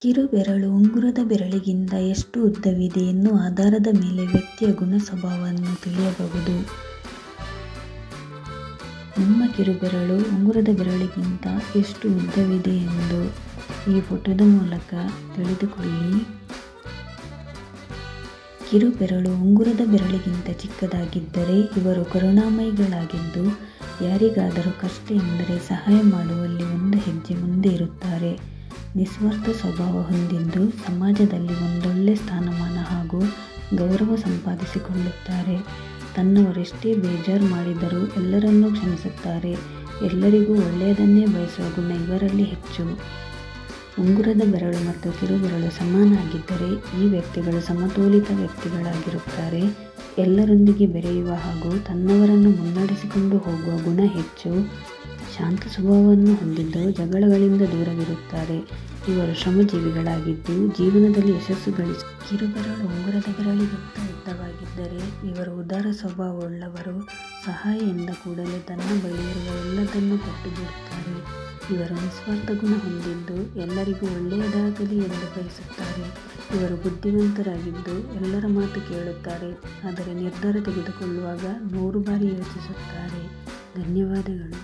ಕಿರುಬೆರಳು ಉಂಗುರದ ಬೆರಳಿಗಿಂತ ಎಷ್ಟು ಉದ್ದವಿದೆ ಎನ್ನುವ ಆಧಾರದ ಮೇಲೆ ವ್ಯಕ್ತಿಯ ಗುಣ ಸ್ವಭಾವವನ್ನು ತಿಳಿಯಬಹುದು. ನಿಮ್ಮ ಕಿರುಬೆರಳು ಉಂಗುರದ ಬೆರಳಿಗಿಂತ ಎಷ್ಟು ಉದ್ದವಿದೆ ಎಂದು ಈ ಫೋಟೋದ ಮೂಲಕ ತಿಳಿದುಕೊಳ್ಳಿ. ಕಿರುಬೆರಳು ಉಂಗುರದ ಬೆರಳಿಗಿಂತ ಚಿಕ್ಕದಾಗಿದ್ದರೆ ಇವರು ಕರುಣಾಮಯಿಗಳಾಗಿದ್ದು, ಯಾರಿಗಾದರೂ ಕಷ್ಟ ಎಂದರೆ ಸಹಾಯ ಮಾಡುವಲ್ಲಿ ಒಂದು ಹೆಜ್ಜೆ ಮುಂದೆ ಇರುತ್ತಾರೆ. ನಿಸ್ವಾರ್ಥ ಸ್ವಭಾವ ಹೊಂದಿದ್ದು ಸಮಾಜದಲ್ಲಿ ಒಂದೊಳ್ಳೆ ಸ್ಥಾನಮಾನ ಹಾಗೂ ಗೌರವ ಸಂಪಾದಿಸಿಕೊಳ್ಳುತ್ತಾರೆ. ತನ್ನವರೆಷ್ಟೇ ಬೇಜಾರು ಮಾಡಿದರೂ ಎಲ್ಲರನ್ನೂ ಕ್ಷಮಿಸುತ್ತಾರೆ. ಎಲ್ಲರಿಗೂ ಒಳ್ಳೆಯದನ್ನೇ ಬಯಸುವ ಗುಣ ಇವರಲ್ಲಿ ಹೆಚ್ಚು. ಉಂಗುರದ ಬೆರಳು ಮತ್ತು ಕಿರುಬೆರಳು ಸಮಾನಾಗಿದ್ದರೆ ಈ ವ್ಯಕ್ತಿಗಳು ಸಮತೋಲಿತ ವ್ಯಕ್ತಿಗಳಾಗಿರುತ್ತಾರೆ. ಎಲ್ಲರೊಂದಿಗೆ ಬೆರೆಯುವ ಹಾಗೂ ತನ್ನವರನ್ನು ಮುನ್ನಡೆಸಿಕೊಂಡು ಹೋಗುವ ಗುಣ ಹೆಚ್ಚು. ಶಾಂತ ಸ್ವಭಾವವನ್ನು ಹೊಂದಿದ್ದು ಜಗಳಗಳಿಂದ ದೂರವಿರುತ್ತಾರೆ. ಇವರು ಶ್ರಮಜೀವಿಗಳಾಗಿದ್ದು ಜೀವನದಲ್ಲಿ ಯಶಸ್ಸು ಗಳಿಸುತ್ತಾರೆ. ಕಿರುಬೆರಳು ಉಂಗುರದ ಬೆರಳಿಗಿಂತ ಉದ್ದವಾಗಿದ್ದರೆ ಇವರು ಉದಾರ ಸ್ವಭಾವವುಳ್ಳವರು. ಸಹಾಯ ಎಂದ ಕೂಡಲೇ ತನ್ನ ಬಳಿಯಿರುವ ಎಲ್ಲದನ್ನು ಕೊಟ್ಟು ಬಿಡುತ್ತಾರೆ. ಇವರು ನಿಸ್ವಾರ್ಥ ಗುಣ ಹೊಂದಿದ್ದು ಎಲ್ಲರಿಗೂ ಒಳ್ಳೆಯದಾಗಲಿ ಎಂದು ಬಯಸುತ್ತಾರೆ. ಇವರು ಬುದ್ಧಿವಂತರಾಗಿದ್ದು ಎಲ್ಲರ ಮಾತು ಕೇಳುತ್ತಾರೆ. ಆದರೆ ನಿರ್ಧಾರ ತೆಗೆದುಕೊಳ್ಳುವಾಗ 100 ಬಾರಿ ಯೋಚಿಸುತ್ತಾರೆ. ಧನ್ಯವಾದಗಳು.